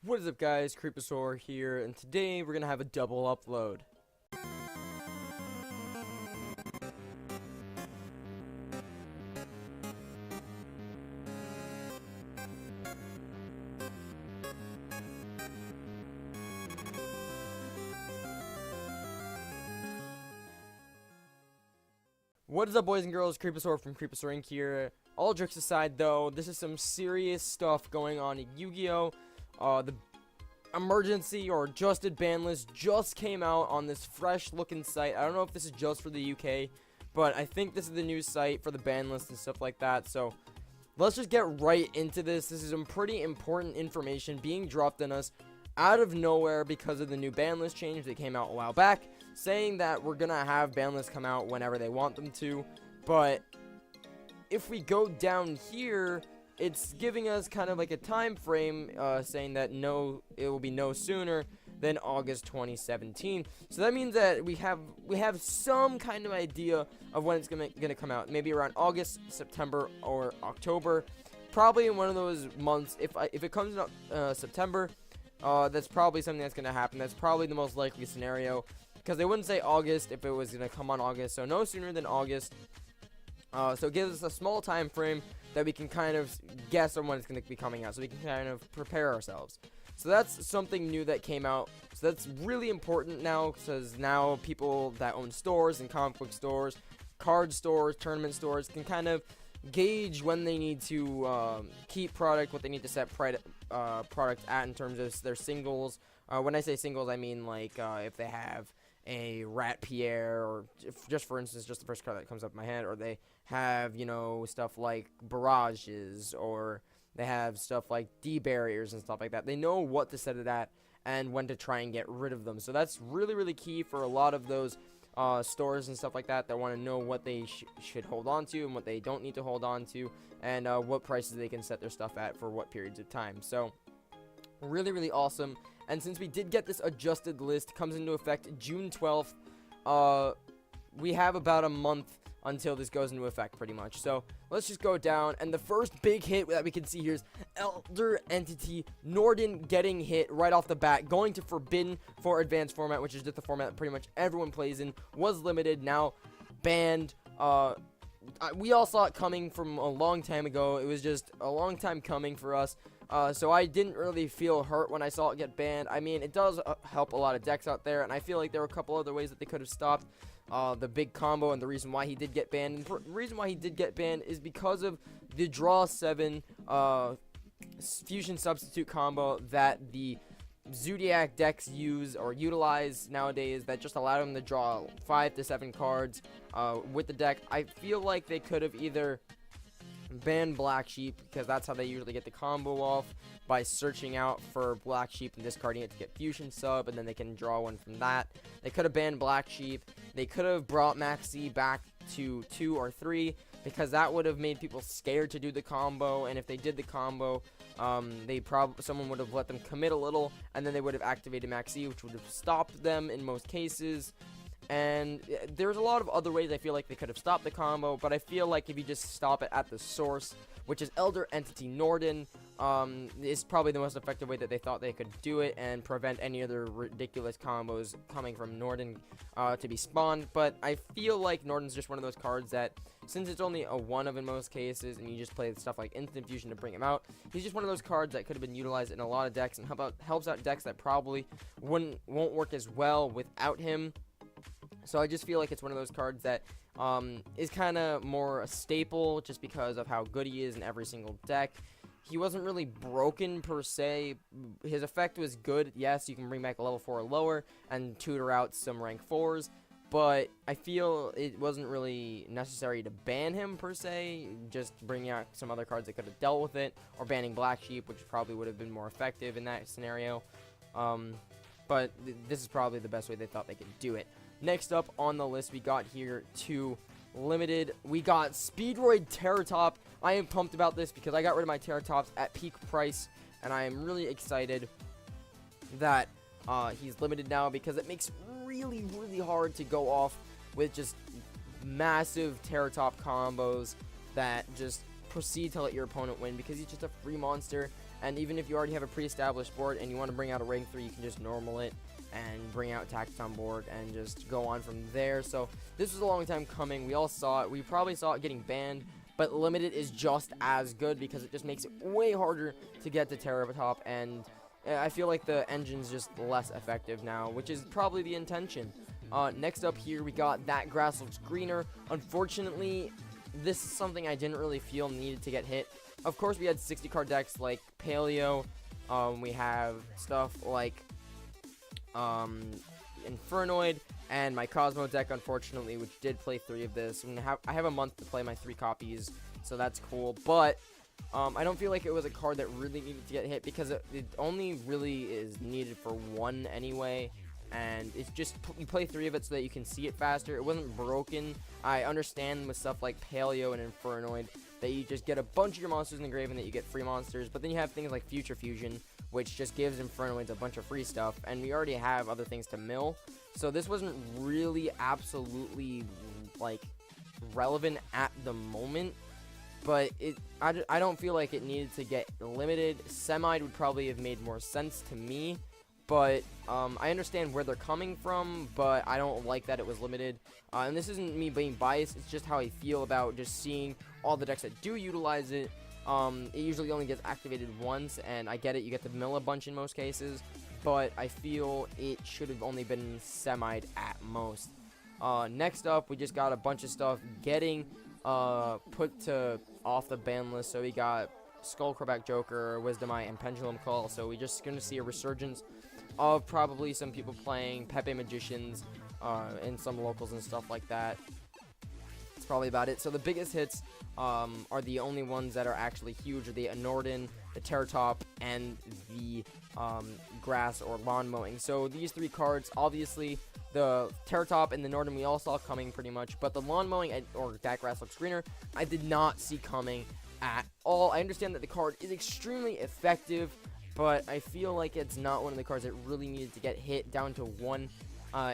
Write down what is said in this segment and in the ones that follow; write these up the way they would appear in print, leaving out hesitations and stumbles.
What is up, guys? Creeposaur here, and today we're gonna have a double upload. What is up, boys and girls? Creeposaur from Creeposaur Inc. here. All jokes aside, though, this is some serious stuff going on in Yu-Gi-Oh! The emergency or adjusted ban list just came out on this fresh looking site. I don't know if this is just for the UK, but I think this is the new site for the ban list and stuff like that. So let's just get right into this. This is some pretty important information being dropped on us out of nowhere because of the new ban list change that came out a while back, saying that we're gonna have ban lists come out whenever they want them to. But if we go down here, it's giving us kind of like a time frame, saying that it will be no sooner than August 2017. So that means that we have some kind of idea of when it's gonna come out. Maybe around August, September, or October. Probably in one of those months. If it comes in September, that's probably something that's gonna happen. That's probably the most likely scenario, because they wouldn't say August if it was gonna come on August. So no sooner than August. So it gives us a small time frame that we can kind of guess on when it's going to be coming out, so we can kind of prepare ourselves. So that's something new that came out. So that's really important now, because now people that own stores and comic book stores, card stores, tournament stores can kind of gauge when they need to keep product, what they need to set product at in terms of their singles. When I say singles, I mean like if they have a Rat Pierre, or just for instance, just the first card that comes up in my head, or they have, you know, stuff like barrages, or they have stuff like D barriers and stuff like that. They know what to set it at and when to try and get rid of them. So that's really, really key for a lot of those stores and stuff like that want to know what they should hold on to and what they don't need to hold on to, and what prices they can set their stuff at for what periods of time. So really, really awesome. And since we did get this adjusted list, comes into effect June 12th, we have about a month until this goes into effect, pretty much. So let's just go down, and the first big hit that we can see here is Elder Entity Norden getting hit right off the bat, going to Forbidden for Advanced format, which is just the format that pretty much everyone plays in. Was limited, now banned. We all saw it coming from a long time ago. It was just a long time coming for us. So I didn't really feel hurt when I saw it get banned. I mean, it does help a lot of decks out there, and I feel like there were a couple other ways that they could have stopped the big combo, and the reason why he did get banned. And the reason why he did get banned is because of the draw 7 fusion substitute combo that the Zodiac decks use or utilize nowadays, that just allowed them to draw 5 to 7 cards with the deck. I feel like they could have either banned Black Sheep, because that's how they usually get the combo off, by searching out for Black Sheep and discarding it to get fusion sub, and then they can draw one from that. They could have banned Black Sheep. They could have brought Maxi back to 2 or 3, because that would have made people scared to do the combo, and if they did the combo, someone would have let them commit a little, and then they would have activated Maxi, which would have stopped them in most cases. And there's a lot of other ways I feel like they could have stopped the combo, but I feel like if you just stop it at the source, which is Elder Entity Norden, is probably the most effective way that they thought they could do it and prevent any other ridiculous combos coming from Norden to be spawned. But I feel like Norden's just one of those cards that, since it's only a 1-of in most cases, and you just play stuff like Instant Fusion to bring him out, he's just one of those cards that could have been utilized in a lot of decks, and helps out decks that probably won't work as well without him. So I just feel like it's one of those cards that is kind of more a staple, just because of how good he is in every single deck. He wasn't really broken per se. His effect was good. Yes, you can bring back a level 4 or lower and tutor out some rank 4s, but I feel it wasn't really necessary to ban him per se, just bringing out some other cards that could have dealt with it, or banning Black Sheep, which probably would have been more effective in that scenario. But this is probably the best way they thought they could do it. Next up on the list, we got here 2 limited. We got Speedroid Terratop. I am pumped about this because I got rid of my Terratops at peak price, and I am really excited that he's limited now, because it makes it really, really hard to go off with just massive Terratop combos that just proceed to let your opponent win, because he's just a free monster, And even if you already have a pre-established board and you want to bring out a rank 3, you can just normal it and bring out Tacticon board and just go on from there. So this was a long time coming. We all saw it. We probably saw it getting banned, but limited is just as good because it just makes it way harder to get to Terratop, and I feel like the engine's just less effective now, which is probably the intention. Next up here, we got That Grass Looks Greener. Unfortunately, this is something I didn't really feel needed to get hit. Of course, we had 60 card decks like Paleo. We have stuff like Infernoid, and my Cosmo deck, unfortunately, which did play 3 of this. I have a month to play my 3 copies, so that's cool. But I don't feel like it was a card that really needed to get hit because it only really is needed for 1 anyway. And it's just, you play 3 of it so that you can see it faster. It wasn't broken. I understand with stuff like Paleo and Infernoid that you just get a bunch of your monsters in the grave and that you get free monsters. But then you have things like Future Fusion, which just gives Infernoids a bunch of free stuff. And we already have other things to mill. So this wasn't really absolutely, like, relevant at the moment. But I don't feel like it needed to get limited. Semide would probably have made more sense to me. But I understand where they're coming from, but I don't like that it was limited. And this isn't me being biased, it's just how I feel about just seeing all the decks that do utilize it. It usually only gets activated once, and I get it, you get to mill a bunch in most cases, but I feel it should have only been Semide at most. Next up, we just got a bunch of stuff getting put to off the ban list. So we got Skullcrobat Joker, Wisdom Eye, and Pendulum Call. So we're just going to see a resurgence of probably some people playing Pepe Magicians and some locals and stuff like that. That's probably about it. So the biggest hits are the only ones that are actually huge are the Norden, the Terratop, and the grass or lawn mowing. So these 3 cards, obviously the Terratop and the Norden we all saw coming pretty much, but the lawn mowing or That Grass Looks Greener I did not see coming at all. I understand that the card is extremely effective, but I feel like it's not one of the cards that really needed to get hit down to 1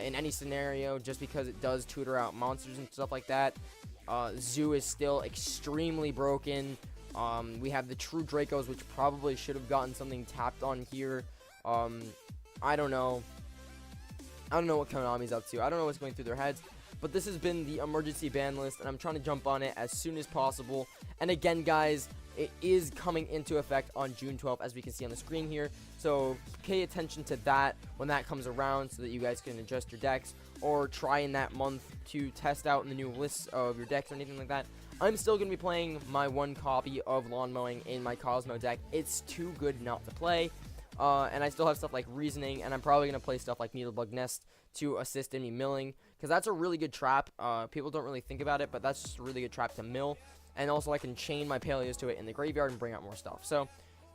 in any scenario, just because it does tutor out monsters and stuff like that. Zoo is still extremely broken. We have the True Dracos, which probably should have gotten something tapped on here. I don't know. I don't know what Konami's up to. I don't know what's going through their heads. But this has been the emergency ban list, and I'm trying to jump on it as soon as possible. And again, guys, it is coming into effect on June 12th, as we can see on the screen here. So pay attention to that when that comes around so that you guys can adjust your decks or try in that month to test out the new lists of your decks or anything like that. I'm still going to be playing my 1 copy of Lawn Mowing in my Cosmo deck. It's too good not to play. And I still have stuff like Reasoning, and I'm probably going to play stuff like Needlebug Nest to assist in me milling, because that's a really good trap. People don't really think about it, but that's just a really good trap to mill. And also I can chain my Paleos to it in the graveyard and bring out more stuff. So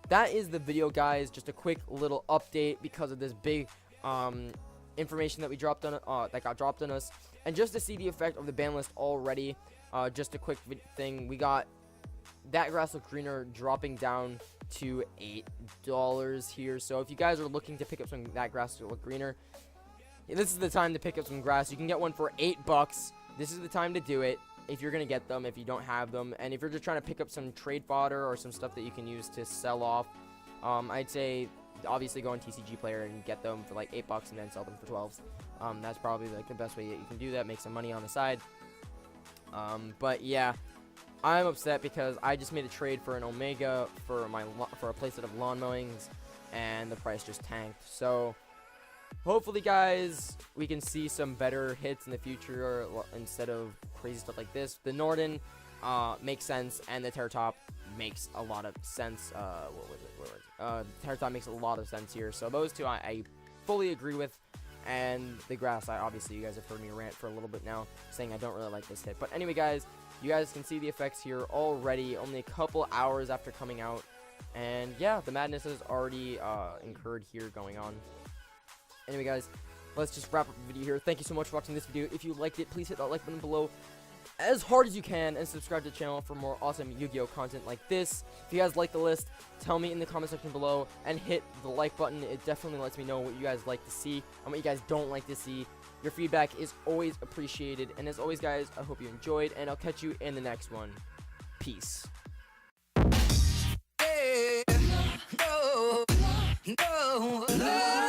that is the video, guys. Just a quick little update because of this big information that we dropped on that got dropped on us. And just to see the effect of the ban list already, just a quick thing. We got That Grass Looks Greener dropping down to $8 here. So if you guys are looking to pick up some That Grass Looks Greener, this is the time to pick up some grass. You can get one for $8. This is the time to do it if you're going to get them, if you don't have them. And if you're just trying to pick up some trade fodder or some stuff that you can use to sell off, I'd say obviously go on TCG Player and get them for like $8 and then sell them for 12s. That's probably like the best way that you can do that, make some money on the side. But yeah, I'm upset because I just made a trade for an Omega for a playset of lawn mowings, and the price just tanked. So hopefully, guys, we can see some better hits in the future instead of crazy stuff like this. The Norden makes sense, and the Terratop makes a lot of sense. Terratop makes a lot of sense here. So those two I fully agree with. And the grass, obviously, you guys have heard me rant for a little bit now, saying I don't really like this hit. But anyway, guys, you guys can see the effects here already, only a couple hours after coming out. And yeah, the madness is already incurred here going on. Anyway, guys, let's just wrap up the video here. Thank you so much for watching this video. If you liked it, please hit that like button below as hard as you can, and subscribe to the channel for more awesome Yu-Gi-Oh content like this. If you guys like the list, tell me in the comment section below, and hit the like button. It definitely lets me know what you guys like to see and what you guys don't like to see. Your feedback is always appreciated, and as always, guys, I hope you enjoyed, and I'll catch you in the next one. Peace. No.